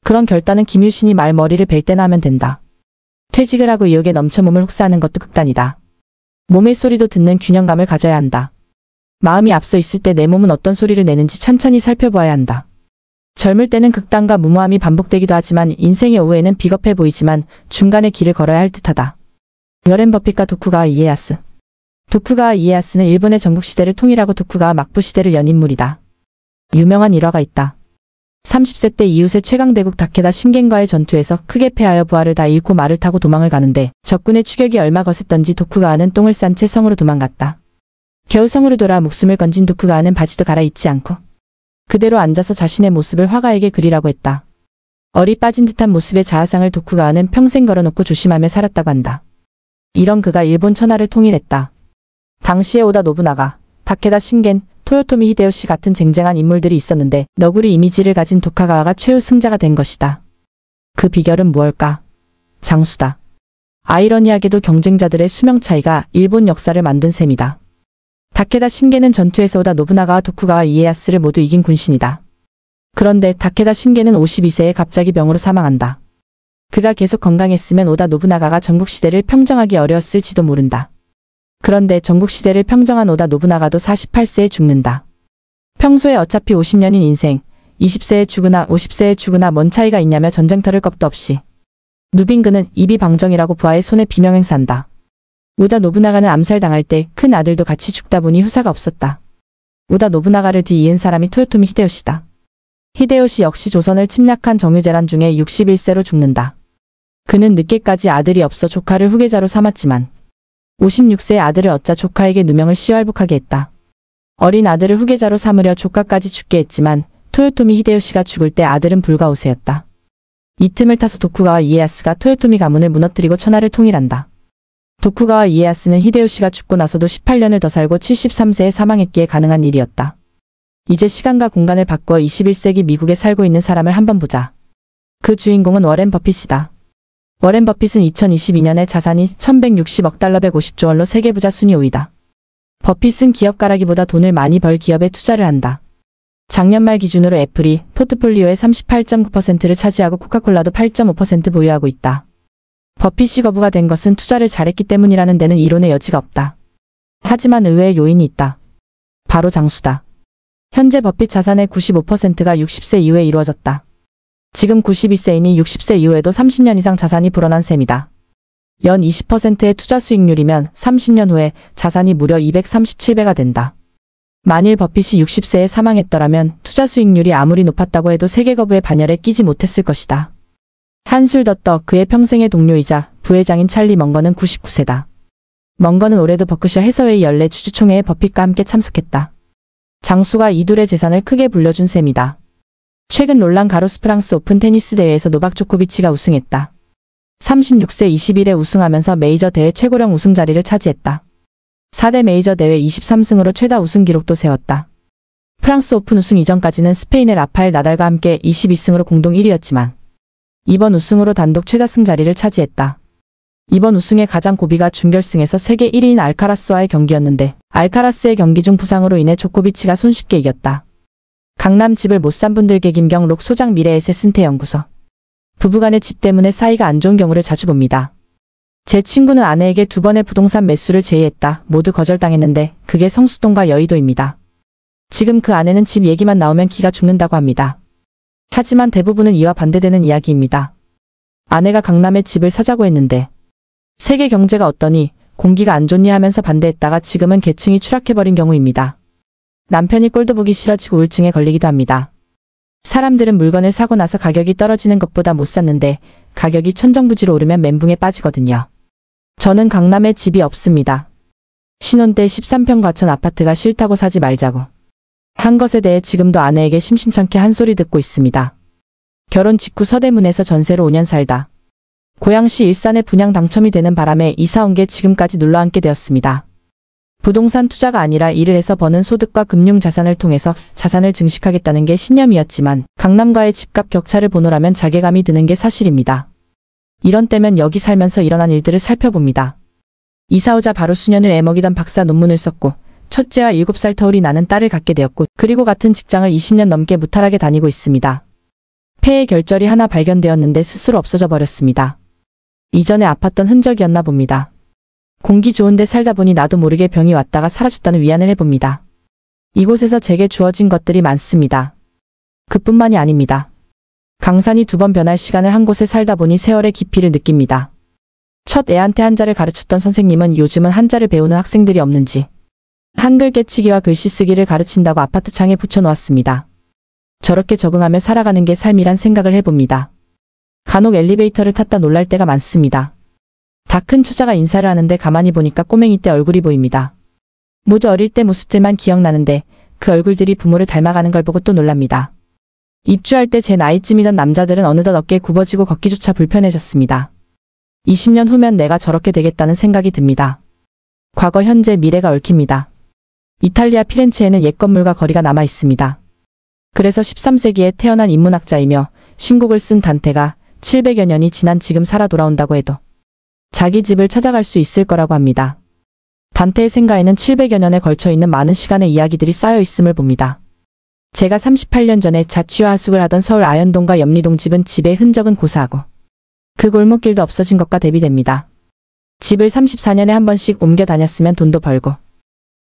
그런 결단은 김유신이 말머리를 벨 때나 하면 된다. 퇴직을 하고 의욕에 넘쳐 몸을 혹사하는 것도 극단이다. 몸의 소리도 듣는 균형감을 가져야 한다. 마음이 앞서 있을 때 내 몸은 어떤 소리를 내는지 찬찬히 살펴보아야 한다. 젊을 때는 극단과 무모함이 반복되기도 하지만 인생의 오후에는 비겁해 보이지만 중간에 길을 걸어야 할 듯하다. 워렌 버핏과 도쿠가와 이에야스. 도쿠가와 이에야스는 일본의 전국시대를 통일하고 도쿠가와 막부시대를 연 인물이다. 유명한 일화가 있다. 30세 때 이웃의 최강대국 다케다 신겐과의 전투에서 크게 패하여 부하를 다 잃고 말을 타고 도망을 가는데 적군의 추격이 얼마 거셌던지 도쿠가와는 똥을 싼 채 성으로 도망갔다. 겨우 성으로 돌아 목숨을 건진 도쿠가와는 바지도 갈아입지 않고 그대로 앉아서 자신의 모습을 화가에게 그리라고 했다. 얼이 빠진 듯한 모습의 자아상을 도쿠가와는 평생 걸어놓고 조심하며 살았다고 한다. 이런 그가 일본 천하를 통일했다. 당시에 오다 노부나가, 다케다 신겐, 토요토미 히데요시 같은 쟁쟁한 인물들이 있었는데 너구리 이미지를 가진 도쿠가와가 최후 승자가 된 것이다. 그 비결은 무엇일까? 장수다. 아이러니하게도 경쟁자들의 수명 차이가 일본 역사를 만든 셈이다. 다케다 신겐은 전투에서 오다 노부나가와 도쿠가와 이에야스를 모두 이긴 군신이다. 그런데 다케다 신겐은 52세에 갑자기 병으로 사망한다. 그가 계속 건강했으면 오다 노부나가가 전국시대를 평정하기 어려웠을지도 모른다. 그런데 전국시대를 평정한 오다 노부나가도 48세에 죽는다. 평소에 어차피 50년인 인생, 20세에 죽으나 50세에 죽으나 뭔 차이가 있냐며 전쟁터를 겁도 없이. 누빙그는 이비방정이라고 부하의 손에 비명행사한다. 오다 노부나가는 암살당할 때 큰 아들도 같이 죽다 보니 후사가 없었다. 오다 노부나가를 뒤이은 사람이 토요토미 히데요시다. 히데요시 역시 조선을 침략한 정유재란 중에 61세로 죽는다. 그는 늦게까지 아들이 없어 조카를 후계자로 삼았지만 56세의 아들을 얻자 조카에게 누명을 시활복하게 했다. 어린 아들을 후계자로 삼으려 조카까지 죽게 했지만 토요토미 히데요시가 죽을 때 아들은 불과 5세였다. 이 틈을 타서 도쿠가와 이에야스가 토요토미 가문을 무너뜨리고 천하를 통일한다. 도쿠가와 이에야스는 히데요시가 죽고 나서도 18년을 더 살고 73세에 사망했기에 가능한 일이었다. 이제 시간과 공간을 바꾸어 21세기 미국에 살고 있는 사람을 한번 보자. 그 주인공은 워렌 버핏이다. 워렌 버핏은 2022년에 자산이 1160억 달러 150조 원로 세계 부자 순위 5위다. 버핏은 기업가라기보다 돈을 많이 벌 기업에 투자를 한다. 작년 말 기준으로 애플이 포트폴리오의 38.9%를 차지하고 코카콜라도 8.5% 보유하고 있다. 버핏이 거부가 된 것은 투자를 잘했기 때문이라는 데는 이론의 여지가 없다. 하지만 의외의 요인이 있다. 바로 장수다. 현재 버핏 자산의 95%가 60세 이후에 이루어졌다. 지금 92세이니 60세 이후에도 30년 이상 자산이 불어난 셈이다. 연 20%의 투자 수익률이면 30년 후에 자산이 무려 237배가 된다. 만일 버핏이 60세에 사망했더라면 투자 수익률이 아무리 높았다고 해도 세계 거부의 반열에 끼지 못했을 것이다. 한술 더 떠 그의 평생의 동료이자 부회장인 찰리 멍건은 99세다. 멍건은 올해도 버크셔 해서웨이 연례 주주총회에 버핏과 함께 참석했다. 장수가 이둘의 재산을 크게 불려준 셈이다. 최근 롤랑 가로스 프랑스 오픈 테니스 대회에서 노박 조코비치가 우승했다. 36세 20일에 우승하면서 메이저 대회 최고령 우승 자리를 차지했다. 4대 메이저 대회 23승으로 최다 우승 기록도 세웠다. 프랑스 오픈 우승 이전까지는 스페인의 라파엘 나달과 함께 22승으로 공동 1위였지만 이번 우승으로 단독 최다승 자리를 차지했다. 이번 우승의 가장 고비가 준결승에서 세계 1위인 알카라스와의 경기였는데 알카라스의 경기 중 부상으로 인해 조코비치가 손쉽게 이겼다. 강남 집을 못 산 분들께 김경록 소장 미래에셋 승태연구소. 부부간의 집 때문에 사이가 안 좋은 경우를 자주 봅니다. 제 친구는 아내에게 2번의 부동산 매수를 제의했다. 모두 거절당했는데 그게 성수동과 여의도입니다. 지금 그 아내는 집 얘기만 나오면 기가 죽는다고 합니다. 하지만 대부분은 이와 반대되는 이야기입니다. 아내가 강남에 집을 사자고 했는데 세계 경제가 어떠니 공기가 안 좋니 하면서 반대했다가 지금은 계층이 추락해버린 경우입니다. 남편이 꼴도 보기 싫어지고 우울증에 걸리기도 합니다. 사람들은 물건을 사고 나서 가격이 떨어지는 것보다 못 샀는데 가격이 천정부지로 오르면 멘붕에 빠지거든요. 저는 강남에 집이 없습니다. 신혼 때 13평 과천 아파트가 싫다고 사지 말자고 한 것에 대해 지금도 아내에게 심심찮게 한 소리 듣고 있습니다. 결혼 직후 서대문에서 전세로 5년 살다 고양시 일산에 분양 당첨이 되는 바람에 이사 온 게 지금까지 눌러앉게 되었습니다. 부동산 투자가 아니라 일을 해서 버는 소득과 금융자산을 통해서 자산을 증식하겠다는 게 신념이었지만 강남과의 집값 격차를 보노라면 자괴감이 드는 게 사실입니다. 이런 때면 여기 살면서 일어난 일들을 살펴봅니다. 이사 오자 바로 수년을 애먹이던 박사 논문을 썼고 첫째와 7살 터울이 나는 딸을 갖게 되었고 그리고 같은 직장을 20년 넘게 무탈하게 다니고 있습니다. 폐에 결절이 하나 발견되었는데 스스로 없어져 버렸습니다. 이전에 아팠던 흔적이었나 봅니다. 공기 좋은데 살다 보니 나도 모르게 병이 왔다가 사라졌다는 위안을 해봅니다. 이곳에서 제게 주어진 것들이 많습니다. 그뿐만이 아닙니다. 강산이 2번 변할 시간을 한 곳에 살다 보니 세월의 깊이를 느낍니다. 첫 애한테 한자를 가르쳤던 선생님은 요즘은 한자를 배우는 학생들이 없는지 한글 깨치기와 글씨 쓰기를 가르친다고 아파트 창에 붙여놓았습니다. 저렇게 적응하며 살아가는 게 삶이란 생각을 해봅니다. 간혹 엘리베이터를 탔다 놀랄 때가 많습니다. 다 큰 처자가 인사를 하는데 가만히 보니까 꼬맹이 때 얼굴이 보입니다. 모두 어릴 때 모습들만 기억나는데 그 얼굴들이 부모를 닮아가는 걸 보고 또 놀랍니다. 입주할 때 제 나이쯤이던 남자들은 어느덧 어깨 굽어지고 걷기조차 불편해졌습니다. 20년 후면 내가 저렇게 되겠다는 생각이 듭니다. 과거, 현재, 미래가 얽힙니다. 이탈리아 피렌체에는 옛 건물과 거리가 남아 있습니다. 그래서 13세기에 태어난 인문학자이며 신곡을 쓴 단테가 700여 년이 지난 지금 살아 돌아온다고 해도 자기 집을 찾아갈 수 있을 거라고 합니다. 단테의 생가에는 700여 년에 걸쳐 있는 많은 시간의 이야기들이 쌓여 있음을 봅니다. 제가 38년 전에 자취와 하숙을 하던 서울 아현동과 염리동 집은 집의 흔적은 고사하고 그 골목길도 없어진 것과 대비됩니다. 집을 34년에 한 번씩 옮겨 다녔으면 돈도 벌고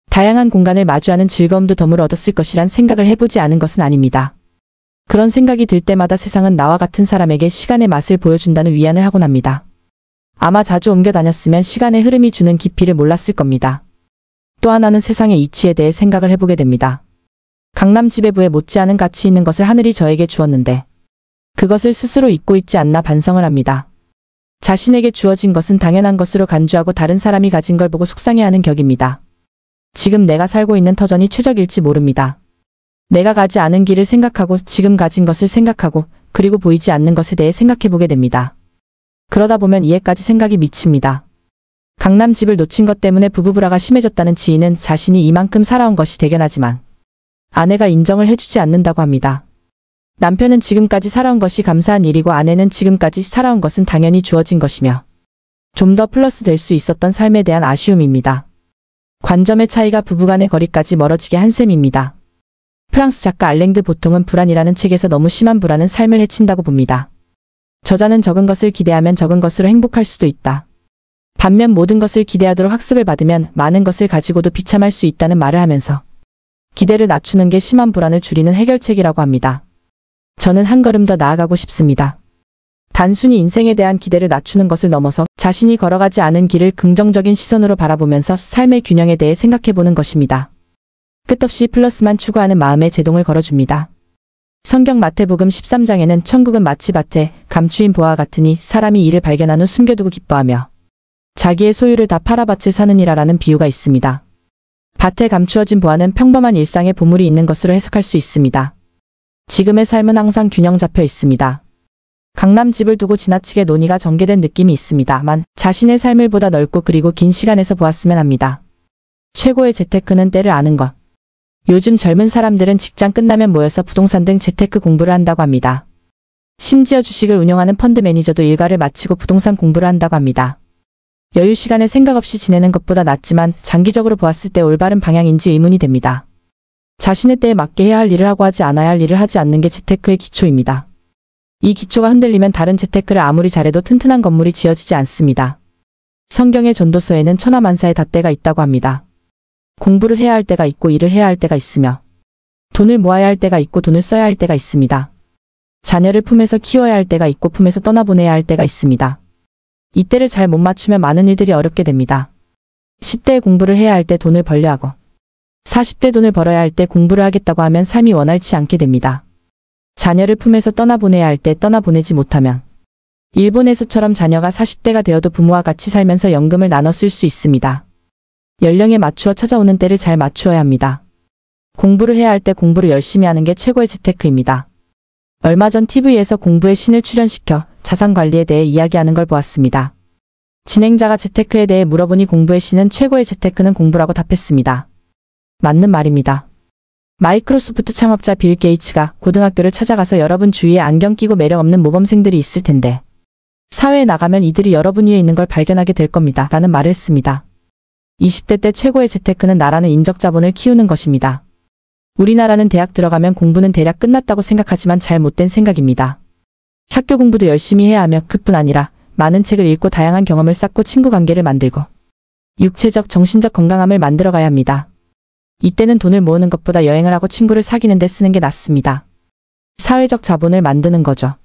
다양한 공간을 마주하는 즐거움도 덤으로 얻었을 것이란 생각을 해보지 않은 것은 아닙니다. 그런 생각이 들 때마다 세상은 나와 같은 사람에게 시간의 맛을 보여준다는 위안을 하곤 합니다. 아마 자주 옮겨 다녔으면 시간의 흐름이 주는 깊이를 몰랐을 겁니다. 또 하나는 세상의 이치에 대해 생각을 해보게 됩니다. 강남 지배부에 못지않은 가치 있는 것을 하늘이 저에게 주었는데 그것을 스스로 잊고 있지 않나 반성을 합니다. 자신에게 주어진 것은 당연한 것으로 간주하고 다른 사람이 가진 걸 보고 속상해하는 격입니다. 지금 내가 살고 있는 터전이 최적일지 모릅니다. 내가 가지 않은 길을 생각하고 지금 가진 것을 생각하고 그리고 보이지 않는 것에 대해 생각해보게 됩니다. 그러다 보면 이해까지 생각이 미칩니다. 강남 집을 놓친 것 때문에 부부불화가 심해졌다는 지인은 자신이 이만큼 살아온 것이 대견하지만 아내가 인정을 해주지 않는다고 합니다. 남편은 지금까지 살아온 것이 감사한 일이고 아내는 지금까지 살아온 것은 당연히 주어진 것이며 좀 더 플러스 될 수 있었던 삶에 대한 아쉬움입니다. 관점의 차이가 부부간의 거리까지 멀어지게 한 셈입니다. 프랑스 작가 알랭 드 보통은 불안이라는 책에서 너무 심한 불안은 삶을 해친다고 봅니다. 저자는 적은 것을 기대하면 적은 것으로 행복할 수도 있다. 반면 모든 것을 기대하도록 학습을 받으면 많은 것을 가지고도 비참할 수 있다는 말을 하면서 기대를 낮추는 게 심한 불안을 줄이는 해결책이라고 합니다. 저는 한 걸음 더 나아가고 싶습니다. 단순히 인생에 대한 기대를 낮추는 것을 넘어서 자신이 걸어가지 않은 길을 긍정적인 시선으로 바라보면서 삶의 균형에 대해 생각해보는 것입니다. 끝없이 플러스만 추구하는 마음에 제동을 걸어줍니다. 성경 마태복음 13장에는 천국은 마치 밭에 감추인 보화와 같으니 사람이 이를 발견한 후 숨겨두고 기뻐하며 자기의 소유를 다 팔아 밭을 사느니라라는 비유가 있습니다. 밭에 감추어진 보화는 평범한 일상의 보물이 있는 것으로 해석할 수 있습니다. 지금의 삶은 항상 균형 잡혀 있습니다. 강남 집을 두고 지나치게 논의가 전개된 느낌이 있습니다만 자신의 삶을 보다 넓고 그리고 긴 시간에서 보았으면 합니다. 최고의 재테크는 때를 아는 것. 요즘 젊은 사람들은 직장 끝나면 모여서 부동산 등 재테크 공부를 한다고 합니다. 심지어 주식을 운영하는 펀드 매니저도 일과를 마치고 부동산 공부를 한다고 합니다. 여유 시간에 생각 없이 지내는 것보다 낫지만 장기적으로 보았을 때 올바른 방향인지 의문이 됩니다. 자신의 때에 맞게 해야 할 일을 하고 하지 않아야 할 일을 하지 않는 게 재테크의 기초입니다. 이 기초가 흔들리면 다른 재테크를 아무리 잘해도 튼튼한 건물이 지어지지 않습니다. 성경의 전도서에는 천하만사의 잣대가 있다고 합니다. 공부를 해야 할 때가 있고 일을 해야 할 때가 있으며 돈을 모아야 할 때가 있고 돈을 써야 할 때가 있습니다. 자녀를 품에서 키워야 할 때가 있고 품에서 떠나보내야 할 때가 있습니다. 이때를 잘 못 맞추면 많은 일들이 어렵게 됩니다. 10대에 공부를 해야 할 때 돈을 벌려 하고 40대 돈을 벌어야 할 때 공부를 하겠다고 하면 삶이 원활치 않게 됩니다. 자녀를 품에서 떠나보내야 할 때 떠나보내지 못하면 일본에서처럼 자녀가 40대가 되어도 부모와 같이 살면서 연금을 나눠 쓸 수 있습니다. 연령에 맞추어 찾아오는 때를 잘 맞추어야 합니다. 공부를 해야 할 때 공부를 열심히 하는 게 최고의 재테크입니다. 얼마 전 TV에서 공부의 신을 출연시켜 자산관리에 대해 이야기하는 걸 보았습니다. 진행자가 재테크에 대해 물어보니 공부의 신은 최고의 재테크는 공부라고 답했습니다. 맞는 말입니다. 마이크로소프트 창업자 빌 게이츠가 고등학교를 찾아가서 여러분 주위에 안경 끼고 매력 없는 모범생들이 있을 텐데 사회에 나가면 이들이 여러분 위에 있는 걸 발견하게 될 겁니다. 라는 말을 했습니다. 20대 때 최고의 재테크는 나라는 인적 자본을 키우는 것입니다. 우리나라는 대학 들어가면 공부는 대략 끝났다고 생각하지만 잘못된 생각입니다. 학교 공부도 열심히 해야 하며 그뿐 아니라 많은 책을 읽고 다양한 경험을 쌓고 친구 관계를 만들고 육체적, 정신적 건강함을 만들어가야 합니다. 이때는 돈을 모으는 것보다 여행을 하고 친구를 사귀는 데 쓰는 게 낫습니다. 사회적 자본을 만드는 거죠.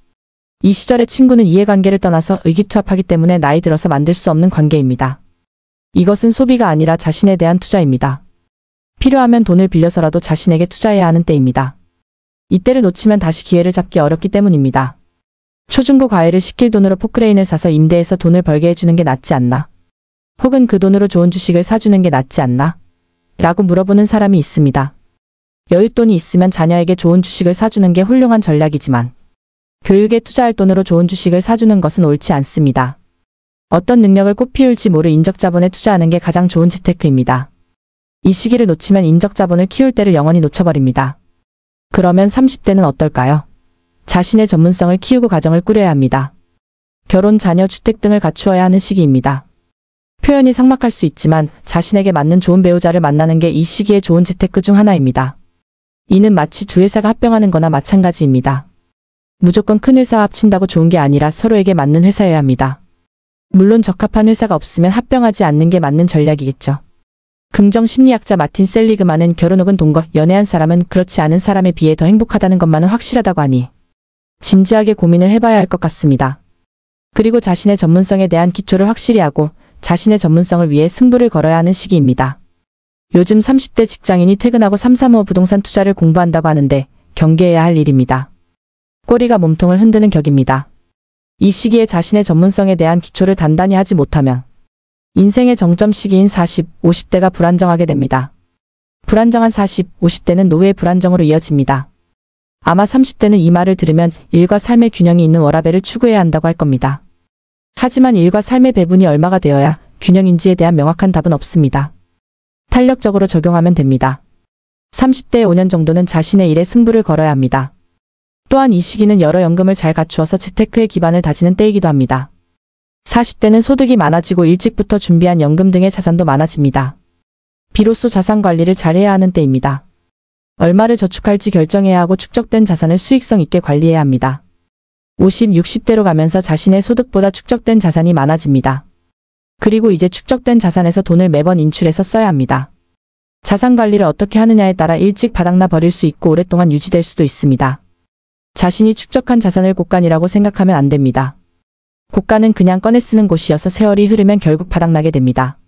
이 시절의 친구는 이해관계를 떠나서 의기투합하기 때문에 나이 들어서 만들 수 없는 관계입니다. 이것은 소비가 아니라 자신에 대한 투자입니다. 필요하면 돈을 빌려서라도 자신에게 투자해야 하는 때입니다. 이때를 놓치면 다시 기회를 잡기 어렵기 때문입니다. 초중고 과외를 시킬 돈으로 포크레인을 사서 임대해서 돈을 벌게 해주는 게 낫지 않나? 혹은 그 돈으로 좋은 주식을 사주는 게 낫지 않나? 라고 물어보는 사람이 있습니다. 여윳돈이 있으면 자녀에게 좋은 주식을 사주는 게 훌륭한 전략이지만 교육에 투자할 돈으로 좋은 주식을 사주는 것은 옳지 않습니다. 어떤 능력을 꽃피울지 모를 인적자본에 투자하는 게 가장 좋은 재테크입니다. 이 시기를 놓치면 인적자본을 키울 때를 영원히 놓쳐버립니다. 그러면 30대는 어떨까요? 자신의 전문성을 키우고 가정을 꾸려야 합니다. 결혼, 자녀, 주택 등을 갖추어야 하는 시기입니다. 표현이 삭막할 수 있지만 자신에게 맞는 좋은 배우자를 만나는 게 이 시기의 좋은 재테크 중 하나입니다. 이는 마치 두 회사가 합병하는 거나 마찬가지입니다. 무조건 큰 회사와 합친다고 좋은 게 아니라 서로에게 맞는 회사여야 합니다. 물론 적합한 회사가 없으면 합병하지 않는 게 맞는 전략이겠죠. 긍정 심리학자 마틴 셀리그만은 결혼 혹은 동거, 연애한 사람은 그렇지 않은 사람에 비해 더 행복하다는 것만은 확실하다고 하니 진지하게 고민을 해봐야 할 것 같습니다. 그리고 자신의 전문성에 대한 기초를 확실히 하고 자신의 전문성을 위해 승부를 걸어야 하는 시기입니다. 요즘 30대 직장인이 퇴근하고 3, 3호 부동산 투자를 공부한다고 하는데 경계해야 할 일입니다. 꼬리가 몸통을 흔드는 격입니다. 이 시기에 자신의 전문성에 대한 기초를 단단히 하지 못하면 인생의 정점 시기인 40, 50대가 불안정하게 됩니다. 불안정한 40, 50대는 노후의 불안정으로 이어집니다. 아마 30대는 이 말을 들으면 일과 삶의 균형이 있는 워라밸을 추구해야 한다고 할 겁니다. 하지만 일과 삶의 배분이 얼마가 되어야 균형인지에 대한 명확한 답은 없습니다. 탄력적으로 적용하면 됩니다. 30대의 5년 정도는 자신의 일에 승부를 걸어야 합니다. 또한 이 시기는 여러 연금을 잘 갖추어서 재테크의 기반을 다지는 때이기도 합니다. 40대는 소득이 많아지고 일찍부터 준비한 연금 등의 자산도 많아집니다. 비로소 자산 관리를 잘해야 하는 때입니다. 얼마를 저축할지 결정해야 하고 축적된 자산을 수익성 있게 관리해야 합니다. 50, 60대로 가면서 자신의 소득보다 축적된 자산이 많아집니다. 그리고 이제 축적된 자산에서 돈을 매번 인출해서 써야 합니다. 자산 관리를 어떻게 하느냐에 따라 일찍 바닥나 버릴 수 있고 오랫동안 유지될 수도 있습니다. 자신이 축적한 자산을 곳간이라고 생각하면 안 됩니다. 곳간은 그냥 꺼내 쓰는 곳이어서 세월이 흐르면 결국 바닥나게 됩니다.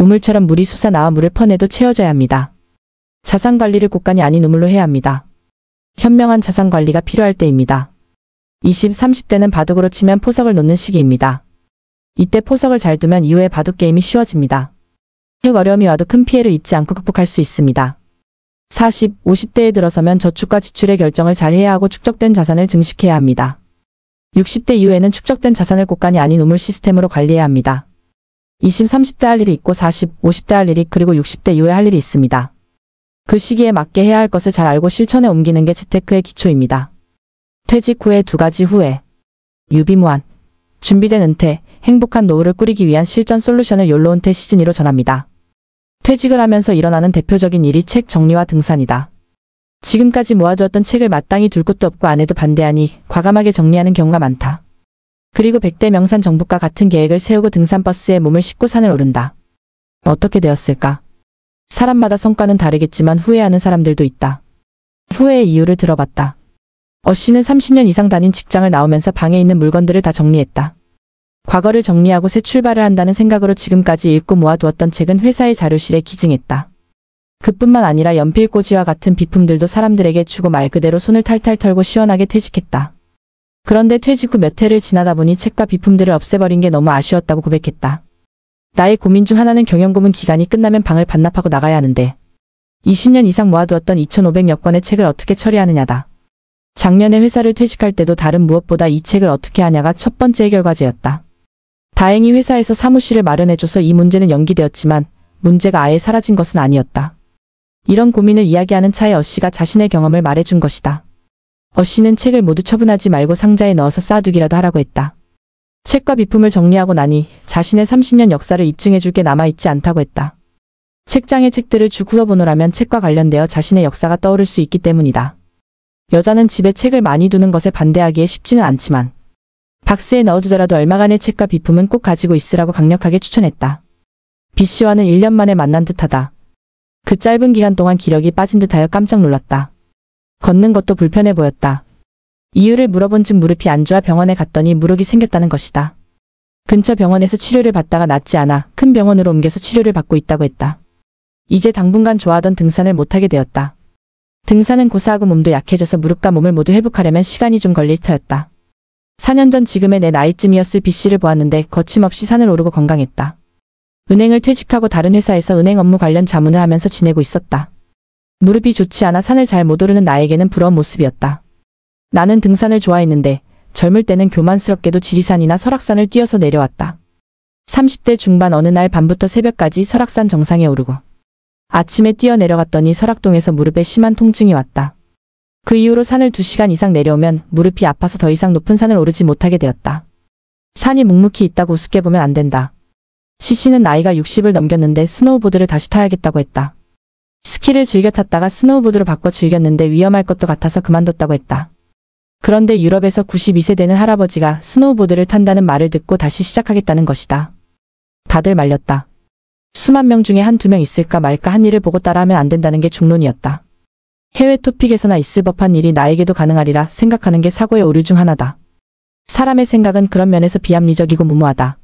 우물처럼 물이 솟아나와 물을 퍼내도 채워져야 합니다. 자산 관리를 곳간이 아닌 우물로 해야 합니다. 현명한 자산 관리가 필요할 때입니다. 20, 30대는 바둑으로 치면 포석을 놓는 시기입니다. 이때 포석을 잘 두면 이후에 바둑 게임이 쉬워집니다. 어려움이 와도 큰 피해를 입지 않고 극복할 수 있습니다. 40, 50대에 들어서면 저축과 지출의 결정을 잘 해야 하고 축적된 자산을 증식해야 합니다. 60대 이후에는 축적된 자산을 곳간이 아닌 우물 시스템으로 관리해야 합니다. 20, 30대 할 일이 있고 40, 50대 할 일이 그리고 60대 이후에 할 일이 있습니다. 그 시기에 맞게 해야 할 것을 잘 알고 실천에 옮기는 게 재테크의 기초입니다. 퇴직 후에 2가지 후회. 유비무한. 준비된 은퇴, 행복한 노후를 꾸리기 위한 실전 솔루션을 욜로 은퇴 시즌2로 전합니다. 퇴직을 하면서 일어나는 대표적인 일이 책 정리와 등산이다. 지금까지 모아두었던 책을 마땅히 둘 곳도 없고 아내도 반대하니 과감하게 정리하는 경우가 많다. 그리고 100대 명산 정북과 같은 계획을 세우고 등산버스에 몸을 싣고 산을 오른다. 어떻게 되었을까? 사람마다 성과는 다르겠지만 후회하는 사람들도 있다. 후회의 이유를 들어봤다. 씨는 30년 이상 다닌 직장을 나오면서 방에 있는 물건들을 다 정리했다. 과거를 정리하고 새 출발을 한다는 생각으로 지금까지 읽고 모아두었던 책은 회사의 자료실에 기증했다. 그뿐만 아니라 연필꽂이와 같은 비품들도 사람들에게 주고 말 그대로 손을 탈탈 털고 시원하게 퇴직했다. 그런데 퇴직 후 몇 해를 지나다 보니 책과 비품들을 없애버린 게 너무 아쉬웠다고 고백했다. 나의 고민 중 하나는 경영고문 기간이 끝나면 방을 반납하고 나가야 하는데 20년 이상 모아두었던 2,500여 권의 책을 어떻게 처리하느냐다. 작년에 회사를 퇴직할 때도 다른 무엇보다 이 책을 어떻게 하냐가 첫 번째 해결과제였다. 다행히 회사에서 사무실을 마련해줘서 이 문제는 연기되었지만 문제가 아예 사라진 것은 아니었다. 이런 고민을 이야기하는 차에 씨가 자신의 경험을 말해준 것이다. 씨는 책을 모두 처분하지 말고 상자에 넣어서 쌓아두기라도 하라고 했다. 책과 비품을 정리하고 나니 자신의 30년 역사를 입증해줄 게 남아있지 않다고 했다. 책장에 책들을 쭉 굽어보노라면 책과 관련되어 자신의 역사가 떠오를 수 있기 때문이다. 여자는 집에 책을 많이 두는 것에 반대하기에 쉽지는 않지만 박스에 넣어두더라도 얼마간의 책과 비품은 꼭 가지고 있으라고 강력하게 추천했다. B씨와는 1년 만에 만난 듯하다. 그 짧은 기간 동안 기력이 빠진 듯하여 깜짝 놀랐다. 걷는 것도 불편해 보였다. 이유를 물어본 즉 무릎이 안 좋아 병원에 갔더니 무릎이 생겼다는 것이다. 근처 병원에서 치료를 받다가 낫지 않아 큰 병원으로 옮겨서 치료를 받고 있다고 했다. 이제 당분간 좋아하던 등산을 못하게 되었다. 등산은 고사하고 몸도 약해져서 무릎과 몸을 모두 회복하려면 시간이 좀 걸릴 터였다. 4년 전 지금의 내 나이쯤이었을 B씨를 보았는데 거침없이 산을 오르고 건강했다. 은행을 퇴직하고 다른 회사에서 은행 업무 관련 자문을 하면서 지내고 있었다. 무릎이 좋지 않아 산을 잘 못 오르는 나에게는 부러운 모습이었다. 나는 등산을 좋아했는데 젊을 때는 교만스럽게도 지리산이나 설악산을 뛰어서 내려왔다. 30대 중반 어느 날 밤부터 새벽까지 설악산 정상에 오르고 아침에 뛰어 내려갔더니 설악동에서 무릎에 심한 통증이 왔다. 그 이후로 산을 2시간 이상 내려오면 무릎이 아파서 더 이상 높은 산을 오르지 못하게 되었다. 산이 묵묵히 있다고 우습게 보면 안 된다. C씨는 나이가 60을 넘겼는데 스노우보드를 다시 타야겠다고 했다. 스키를 즐겨 탔다가 스노우보드로 바꿔 즐겼는데 위험할 것도 같아서 그만뒀다고 했다. 그런데 유럽에서 92세 되는 할아버지가 스노우보드를 탄다는 말을 듣고 다시 시작하겠다는 것이다. 다들 말렸다. 수만 명 중에 한두 명 있을까 말까 한 일을 보고 따라하면 안 된다는 게 중론이었다. 해외 토픽에서나 있을 법한 일이 나에게도 가능하리라 생각하는 게 사고의 오류 중 하나다. 사람의 생각은 그런 면에서 비합리적이고 무모하다.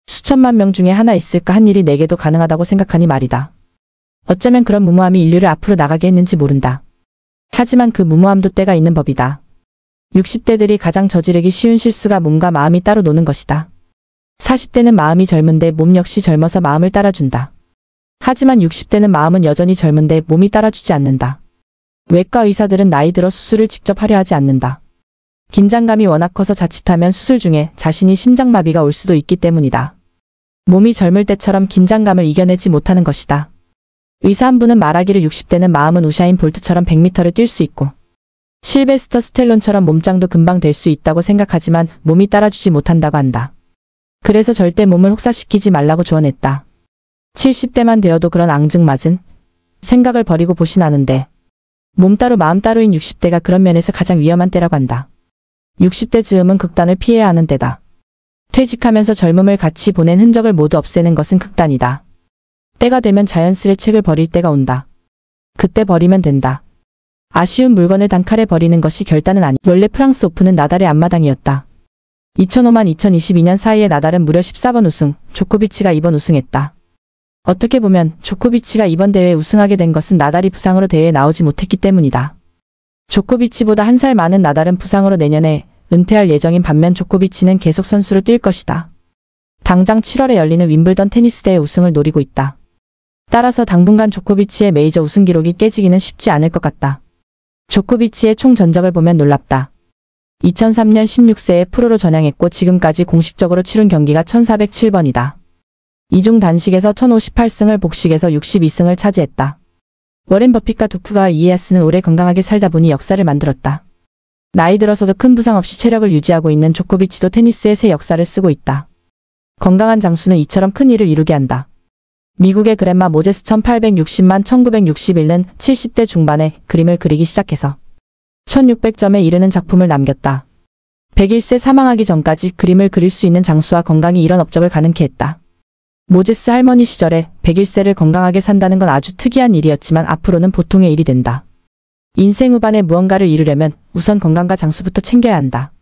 수천만 명 중에 하나 있을까 한 일이 내게도 가능하다고 생각하니 말이다. 어쩌면 그런 무모함이 인류를 앞으로 나가게 했는지 모른다. 하지만 그 무모함도 때가 있는 법이다. 60대들이 가장 저지르기 쉬운 실수가 몸과 마음이 따로 노는 것이다. 40대는 마음이 젊은데 몸 역시 젊어서 마음을 따라준다. 하지만 60대는 마음은 여전히 젊은데 몸이 따라주지 않는다. 외과 의사들은 나이 들어 수술을 직접 하려 하지 않는다. 긴장감이 워낙 커서 자칫하면 수술 중에 자신이 심장마비가 올 수도 있기 때문이다. 몸이 젊을 때처럼 긴장감을 이겨내지 못하는 것이다. 의사 한 분은 말하기를 60대는 마음은 우샤인 볼트처럼 100m를 뛸 수 있고 실베스터 스텔론처럼 몸짱도 금방 될 수 있다고 생각하지만 몸이 따라주지 못한다고 한다. 그래서 절대 몸을 혹사시키지 말라고 조언했다. 70대만 되어도 그런 앙증맞은 생각을 버리고 보시나는데 몸 따로 마음 따로인 60대가 그런 면에서 가장 위험한 때라고 한다. 60대 즈음은 극단을 피해야 하는 때다. 퇴직하면서 젊음을 같이 보낸 흔적을 모두 없애는 것은 극단이다. 때가 되면 자연스레 책을 버릴 때가 온다. 그때 버리면 된다. 아쉬운 물건을 단칼에 버리는 것이 결단은 아니. 원래 프랑스 오픈은 나달의 앞마당이었다. 2005만 2022년 사이에 나달은 무려 14번 우승, 조코비치가 2번 우승했다. 어떻게 보면 조코비치가 이번 대회에 우승하게 된 것은 나달이 부상으로 대회에 나오지 못했기 때문이다. 조코비치보다 한 살 많은 나달은 부상으로 내년에 은퇴할 예정인 반면 조코비치는 계속 선수로 뛸 것이다. 당장 7월에 열리는 윈블던 테니스 대회 우승을 노리고 있다. 따라서 당분간 조코비치의 메이저 우승 기록이 깨지기는 쉽지 않을 것 같다. 조코비치의 총 전적을 보면 놀랍다. 2003년 16세에 프로로 전향했고 지금까지 공식적으로 치룬 경기가 1407번이다. 이중 단식에서 1058승을 복식에서 62승을 차지했다. 워렌 버핏과 도쿠가와 이에야스는 오래 건강하게 살다 보니 역사를 만들었다. 나이 들어서도 큰 부상 없이 체력을 유지하고 있는 조코비치도 테니스의 새 역사를 쓰고 있다. 건강한 장수는 이처럼 큰 일을 이루게 한다. 미국의 그랜마 모제스 1860만 1961는 70대 중반에 그림을 그리기 시작해서 1600점에 이르는 작품을 남겼다. 101세 사망하기 전까지 그림을 그릴 수 있는 장수와 건강이 이런 업적을 가능케 했다. 모제스 할머니 시절에 101세를 건강하게 산다는 건 아주 특이한 일이었지만 앞으로는 보통의 일이 된다. 인생 후반에 무언가를 이루려면 우선 건강과 장수부터 챙겨야 한다.